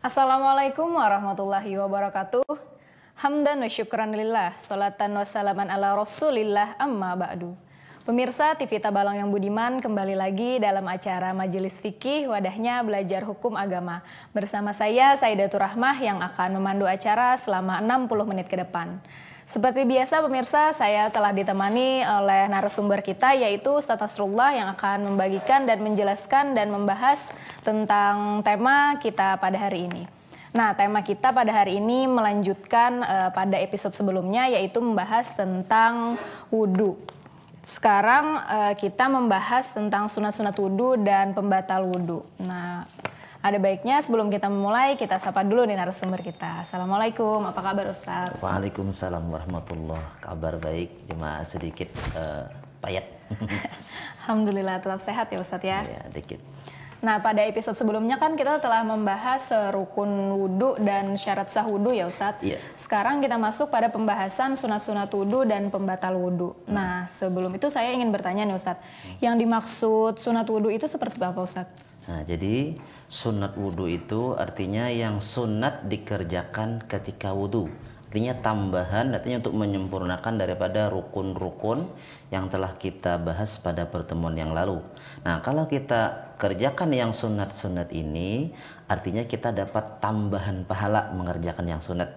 Assalamualaikum warahmatullahi wabarakatuh. Hamdan wa syukran lillah, salatan wa salaman ala rasulillah, amma ba'du. Pemirsa TV Tabalong yang budiman, kembali lagi dalam acara Majelis Fikih, wadahnya belajar hukum agama. Bersama saya, Saidatul Rahmah, yang akan memandu acara selama 60 menit ke depan. Seperti biasa pemirsa, saya telah ditemani oleh narasumber kita, yaitu Ustadz Nasrullah, yang akan membagikan dan menjelaskan dan membahas tentang tema kita pada hari ini. Nah, tema kita pada hari ini melanjutkan pada episode sebelumnya, yaitu membahas tentang wudhu. Sekarang kita membahas tentang sunat-sunat wudhu dan pembatal wudhu. Nah, ada baiknya sebelum kita memulai, kita sapa dulu nih narasumber kita. Assalamualaikum, apa kabar Ustaz? Waalaikumsalam warahmatullahi. Kabar baik, cuma sedikit payat. Alhamdulillah tetap sehat ya Ustaz ya? Ya, dikit. Nah, pada episode sebelumnya kan kita telah membahas rukun wudhu dan syarat sah wudhu ya Ustadz. Iya. Sekarang kita masuk pada pembahasan sunat-sunat wudhu dan pembatal wudhu. Nah, sebelum itu saya ingin bertanya nih Ustadz, yang dimaksud sunat wudhu itu seperti apa Ustadz? Nah, jadi sunat wudhu itu artinya yang sunat dikerjakan ketika wudhu. Artinya tambahan, artinya untuk menyempurnakan daripada rukun-rukun yang telah kita bahas pada pertemuan yang lalu. Nah, kalau kita kerjakan yang sunat-sunat ini, artinya kita dapat tambahan pahala mengerjakan yang sunat.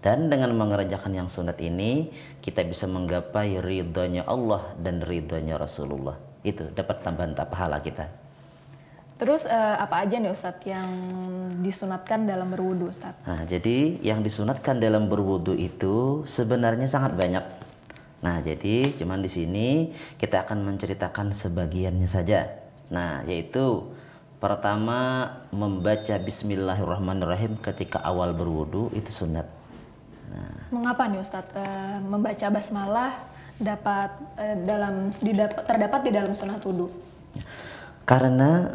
Dan dengan mengerjakan yang sunat ini, kita bisa menggapai ridhonya Allah dan ridhonya Rasulullah. Itu dapat tambahan pahala kita. Terus apa aja nih Ustadz yang disunatkan dalam berwudu Ustadz? Nah, jadi yang disunatkan dalam berwudu itu sebenarnya sangat banyak. Nah, jadi cuman di sini kita akan menceritakan sebagiannya saja. Nah, yaitu pertama membaca Bismillahirrahmanirrahim ketika awal berwudu itu sunat. Nah, mengapa nih Ustadz membaca basmalah terdapat di dalam sunat wudu? Karena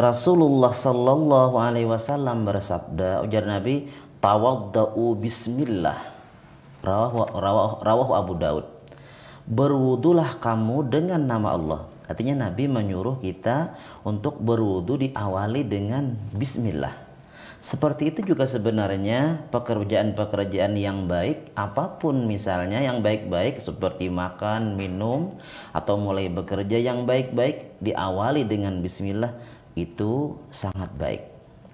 Rasulullah Sallallahu Alaihi Wasallam bersabda, ujar Nabi, tawaddau bismillah, rawahu Abu Daud. Berwudulah kamu dengan nama Allah. Artinya Nabi menyuruh kita untuk berwudu diawali dengan bismillah. Seperti itu juga sebenarnya pekerjaan-pekerjaan yang baik, apapun misalnya yang baik-baik seperti makan, minum, atau mulai bekerja yang baik-baik diawali dengan bismillah itu sangat baik.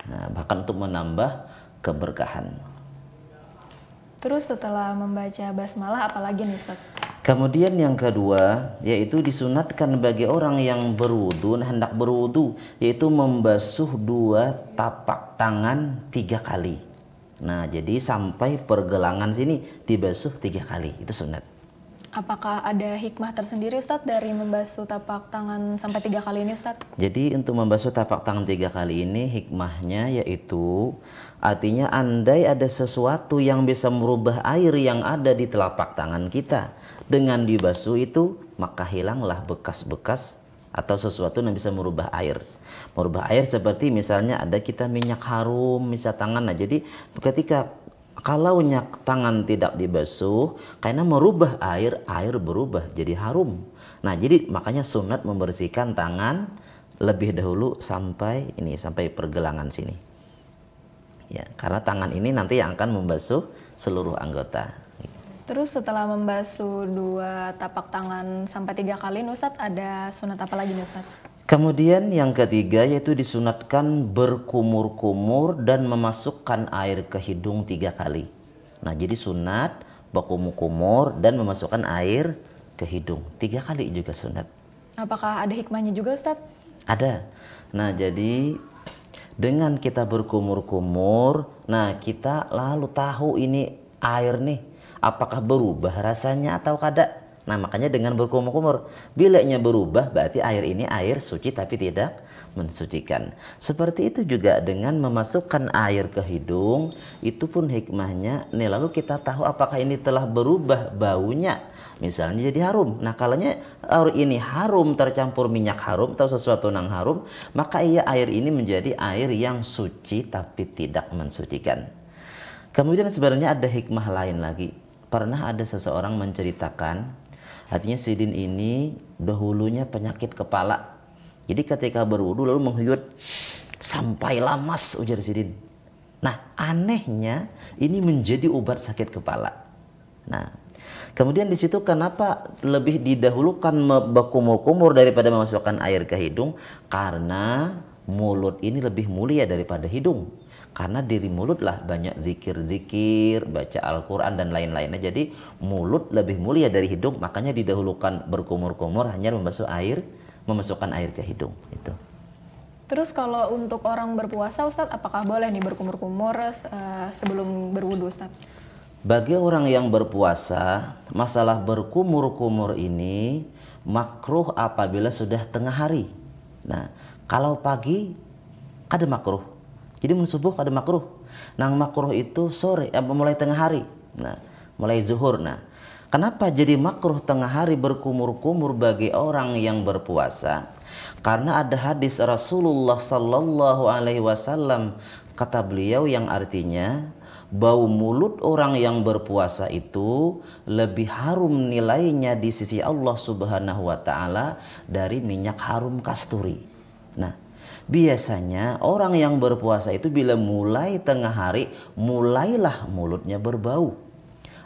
Nah, bahkan untuk menambah keberkahan. Terus setelah membaca basmalah apalagi nih Ustaz? Kemudian yang kedua yaitu disunatkan bagi orang yang berwudu, hendak berwudu, yaitu membasuh dua tapak tangan 3 kali. Nah, jadi sampai pergelangan sini dibasuh 3 kali, itu sunat. Apakah ada hikmah tersendiri Ustadz dari membasuh tapak tangan sampai 3 kali ini Ustadz? Jadi untuk membasuh tapak tangan 3 kali ini hikmahnya yaitu artinya andai ada sesuatu yang bisa merubah air yang ada di telapak tangan kita, dengan dibasuh itu maka hilanglah bekas-bekas atau sesuatu yang bisa merubah air. Merubah air seperti misalnya ada kita minyak harum misal tangan. Nah, jadi ketika kalau tangan tidak dibasuh karena merubah air berubah jadi harum. Nah, jadi makanya sunat membersihkan tangan lebih dahulu sampai pergelangan sini. Ya, karena tangan ini nanti yang akan membasuh seluruh anggota. Terus setelah membasuh dua tapak tangan sampai 3 kali Ustadz, ada sunat apa lagi nih Ustadz? Kemudian yang ketiga yaitu disunatkan berkumur-kumur dan memasukkan air ke hidung 3 kali. Nah, jadi sunat berkumur-kumur dan memasukkan air ke hidung 3 kali juga sunat. Apakah ada hikmahnya juga Ustadz? Ada. Nah, jadi dengan kita berkumur-kumur, nah kita lalu tahu ini air nih apakah berubah rasanya atau kada. Nah, makanya dengan berkumur-kumur, bilanya berubah berarti air ini air suci tapi tidak mensucikan. Seperti itu juga dengan memasukkan air ke hidung, itu pun hikmahnya nih, lalu kita tahu apakah ini telah berubah baunya, misalnya jadi harum. Nah, kalanya air ini harum tercampur minyak harum atau sesuatu yang harum, maka air ini menjadi air yang suci tapi tidak mensucikan. Kemudian sebenarnya ada hikmah lain lagi. Pernah ada seseorang menceritakan, artinya Sidin ini dahulunya penyakit kepala. Jadi ketika berwudu lalu menghuyut sampai lamas, ujar Sidin. Nah, anehnya ini menjadi obat sakit kepala. Nah, kemudian di situ kenapa lebih didahulukan berkumur-kumur daripada memasukkan air ke hidung? Karena mulut ini lebih mulia daripada hidung. Karena diri mulutlah banyak zikir-zikir, baca Al-Quran dan lain-lainnya. Jadi mulut lebih mulia dari hidung, makanya didahulukan berkumur-kumur hanya memasukkan air ke hidung. Itu. Terus kalau untuk orang berpuasa Ustadz, apakah boleh nih berkumur-kumur sebelum berwudu Ustadz? Bagi orang yang berpuasa, masalah berkumur-kumur ini makruh apabila sudah tengah hari. Nah, kalau pagi kada makruh. Jadi subuh kada makruh. Nang makruh itu sore, mulai tengah hari. Nah, mulai zuhur. Nah, kenapa jadi makruh tengah hari berkumur-kumur bagi orang yang berpuasa? Karena ada hadis Rasulullah Sallallahu Alaihi Wasallam, kata beliau yang artinya bau mulut orang yang berpuasa itu lebih harum nilainya di sisi Allah Subhanahu Wa Taala dari minyak harum kasturi. Nah, biasanya orang yang berpuasa itu bila mulai tengah hari mulailah mulutnya berbau.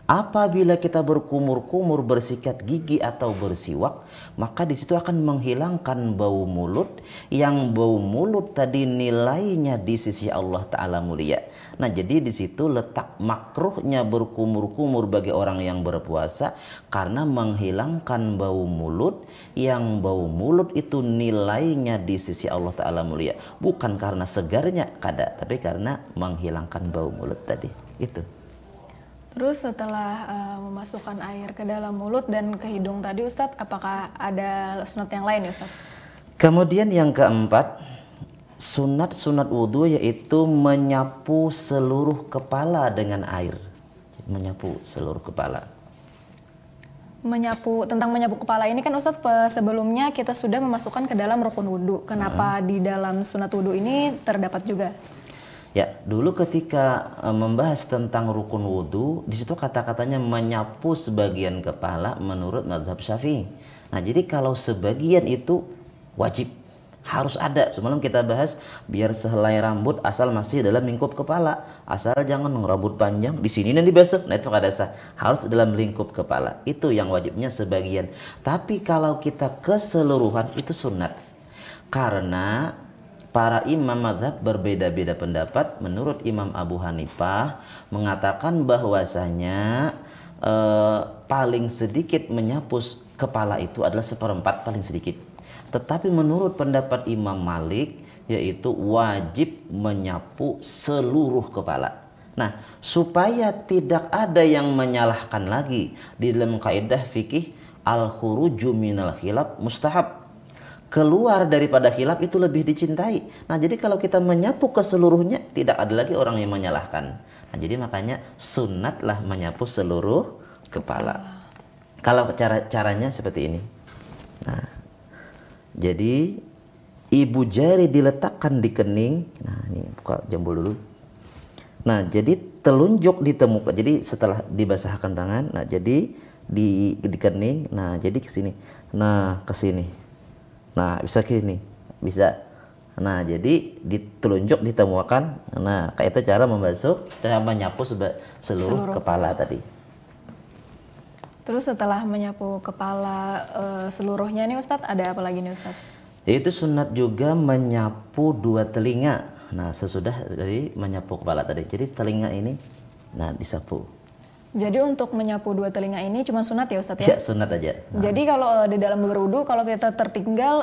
Apabila kita berkumur-kumur, bersikat gigi atau bersiwak, maka di situ akan menghilangkan bau mulut, yang bau mulut tadi nilainya di sisi Allah Ta'ala mulia. Nah, jadi di situ letak makruhnya berkumur-kumur bagi orang yang berpuasa, karena menghilangkan bau mulut, yang bau mulut itu nilainya di sisi Allah Ta'ala mulia. Bukan karena segarnya kada, tapi karena menghilangkan bau mulut tadi. Itu. Terus setelah memasukkan air ke dalam mulut dan ke hidung tadi Ustadz, apakah ada sunat yang lain ya Ustadz? Kemudian yang keempat, sunat wudhu yaitu menyapu seluruh kepala dengan air. Menyapu seluruh kepala. Tentang menyapu kepala ini kan Ustadz sebelumnya kita sudah memasukkan ke dalam rukun wudhu. Kenapa di dalam sunat wudhu ini terdapat juga? Ya, dulu ketika membahas tentang rukun wudhu, di situ kata-katanya menyapu sebagian kepala menurut mazhab Syafi'i. Nah, jadi kalau sebagian itu wajib, harus ada. Semalam kita bahas biar sehelai rambut asal masih dalam lingkup kepala, asal jangan rambut panjang di sini dan di besok. Nah, itu kada sah, harus dalam lingkup kepala. Itu yang wajibnya sebagian. Tapi kalau kita keseluruhan itu sunat, karena para imam mazhab berbeda-beda pendapat. Menurut Imam Abu Hanifah mengatakan bahwasanya paling sedikit menyapu kepala itu adalah 1/4 paling sedikit. Tetapi menurut pendapat Imam Malik yaitu wajib menyapu seluruh kepala. Nah, supaya tidak ada yang menyalahkan lagi, di dalam kaidah fikih al-khuruju minal khilaf mustahab. Keluar daripada khilaf itu lebih dicintai. Nah, jadi kalau kita menyapu keseluruhnya, tidak ada lagi orang yang menyalahkan. Nah, jadi makanya sunatlah menyapu seluruh kepala. Kalau caranya seperti ini. Nah, jadi ibu jari diletakkan di kening. Nah, ini buka jambul dulu. Nah, jadi telunjuk ditemukan. Jadi setelah dibasahkan tangan, nah jadi di kening. Nah, jadi ke sini. Nah, ke sini. Nah, bisa gini, bisa. Nah, jadi ditelunjuk ditemukan. Nah, kayak itu cara menyapu seluruh kepala tadi. Terus setelah menyapu kepala seluruhnya nih Ustadz, ada apa lagi nih Ustadz? Itu sunat juga menyapu dua telinga. Nah, sesudah dari menyapu kepala tadi. Jadi telinga ini, nah disapu. Jadi untuk menyapu dua telinga ini cuma sunat ya Ustadz ya? Ya, sunat aja. Nah. Jadi kalau di dalam berwudu, kalau kita tertinggal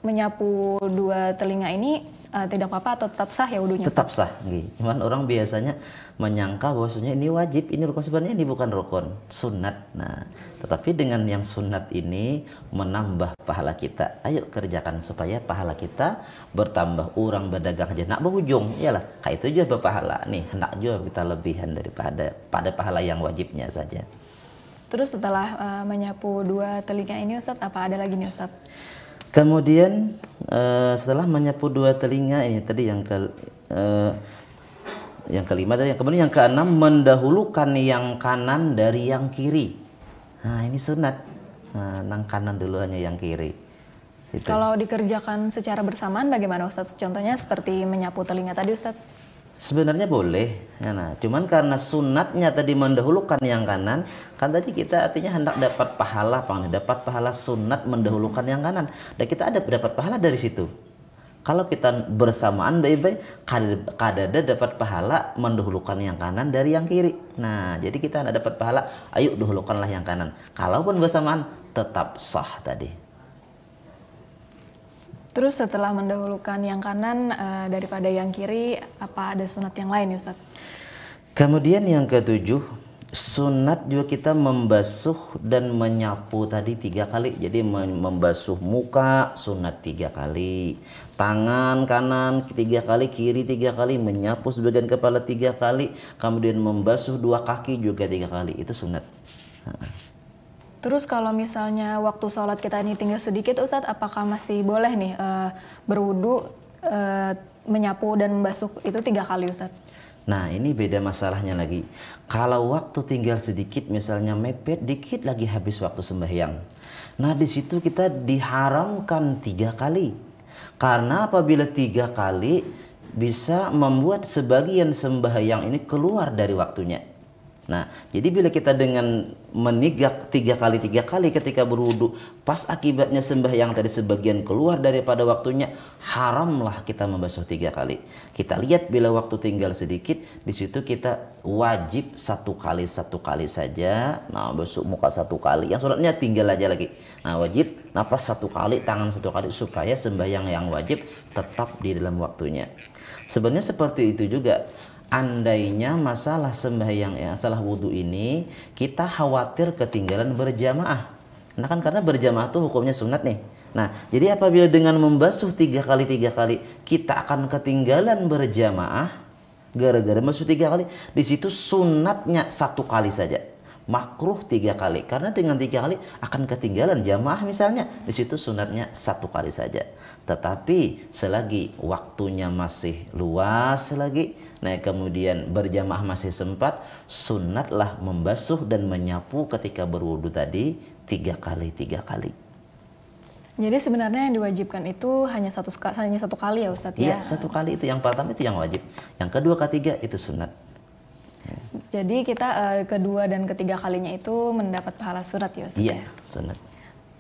menyapu dua telinga ini tidak apa-apa atau tetap sah ya wudunya? Tetap sah. Cuman orang biasanya menyangka bahwasanya ini wajib, ini rukun. Sebenarnya ini bukan rukun, sunat. Nah, tetapi dengan yang sunat ini menambah pahala kita. Ayo kerjakan supaya pahala kita bertambah. Orang berdagang aja nak berujung, iyalah. Kayak itu juga berpahala. Nih, hendak juga kita lebihan daripada pahala yang wajibnya saja. Terus setelah menyapu dua telinga ini Ustadz, apa ada lagi nih Ustadz? Kemudian setelah menyapu dua telinga ini tadi yang kelima tadi, kemudian yang keenam mendahulukan yang kanan dari yang kiri. Nah, ini sunat. Nah, yang kanan dulu hanya yang kiri. Gitu. Kalau dikerjakan secara bersamaan bagaimana Ustadz? Contohnya seperti menyapu telinga tadi Ustadz. Sebenarnya boleh, ya, nah, cuman karena sunatnya tadi mendahulukan yang kanan, kan tadi kita artinya hendak dapat pahala, dapat pahala sunat mendahulukan yang kanan, dan kita ada dapat pahala dari situ. Kalau kita bersamaan baik-baik, kadada dapat pahala mendahulukan yang kanan dari yang kiri. Nah, jadi kita hendak dapat pahala, ayo dahulukanlah yang kanan. Kalaupun bersamaan, tetap sah tadi. Terus setelah mendahulukan yang kanan daripada yang kiri, apa ada sunat yang lain ya Ustaz? Kemudian yang ketujuh, sunat juga kita membasuh dan menyapu tadi 3 kali. Jadi membasuh muka sunat 3 kali, tangan kanan 3 kali, kiri 3 kali, menyapu sebagian kepala 3 kali, kemudian membasuh 2 kaki juga 3 kali. Itu sunat. Terus kalau misalnya waktu sholat kita ini tinggal sedikit Ustadz, apakah masih boleh nih berwudu, menyapu dan membasuh itu 3 kali Ustadz? Nah ini beda masalahnya lagi. Kalau waktu tinggal sedikit, misalnya mepet dikit lagi habis waktu sembahyang. Nah di situ kita diharamkan 3 kali. Karena apabila 3 kali bisa membuat sebagian sembahyang ini keluar dari waktunya. Nah, jadi bila kita dengan menigak 3 kali ketika berwudu, pas akibatnya sembahyang tadi sebagian keluar daripada waktunya, haramlah kita membasuh 3 kali. Kita lihat bila waktu tinggal sedikit, di situ kita wajib 1 kali saja. Nah, basuh muka 1 kali, yang sunatnya tinggal aja lagi. Nah, wajib napas 1 kali, tangan 1 kali, supaya sembahyang yang wajib tetap di dalam waktunya. Sebenarnya seperti itu juga. Andainya masalah sembahyang masalah wudhu ini kita khawatir ketinggalan berjamaah. Nah kan karena berjamaah tuh hukumnya sunat nih. Nah jadi apabila dengan membasuh 3 kali kita akan ketinggalan berjamaah gara-gara basuh 3 kali, di situ sunatnya 1 kali saja. Makruh 3 kali, karena dengan 3 kali akan ketinggalan jamaah misalnya, di situ sunatnya 1 kali saja. Tetapi selagi waktunya masih luas lagi, nah kemudian berjamaah masih sempat, sunatlah membasuh dan menyapu ketika berwudu tadi 3 kali. Jadi sebenarnya yang diwajibkan itu hanya satu kali ya Ustadz ya? Iya, 1 kali itu yang pertama, itu yang wajib. Yang kedua, ketiga itu sunat. Jadi kita kedua dan ketiga kalinya itu mendapat pahala sunat ya Ustadz? Iya, sunat.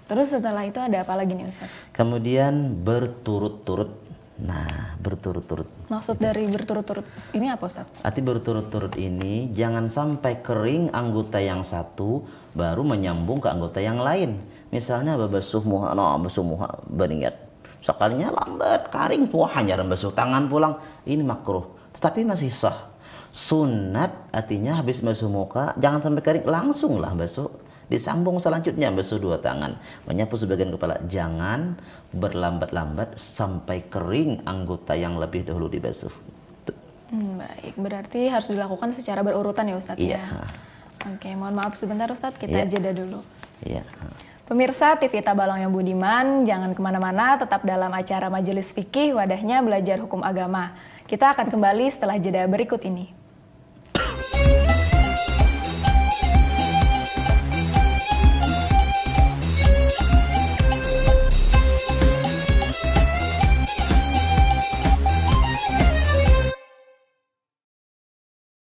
Terus setelah itu ada apa lagi nih Ustadz? Kemudian berturut-turut. Nah, berturut-turut. Maksud dari berturut-turut ini apa Ustadz? Arti berturut-turut ini jangan sampai kering anggota yang satu baru menyambung ke anggota yang lain. Misalnya basuh muha beringat. Sekalinya lambat, kering tuh hanya basuh tangan pulang. Ini makruh, tetapi masih sah. Sunat artinya habis basuh muka jangan sampai kering, langsunglah basuh. Disambung selanjutnya basuh 2 tangan, menyapu sebagian kepala. Jangan berlambat-lambat sampai kering anggota yang lebih dahulu dibasuh. Baik, berarti harus dilakukan secara berurutan ya Ustadz ya? Oke, mohon maaf sebentar Ustadz, kita jeda dulu. Iya. Pemirsa TV Tabalong yang budiman, jangan kemana-mana, tetap dalam acara Majelis Fikih, wadahnya belajar hukum agama. Kita akan kembali setelah jeda berikut ini.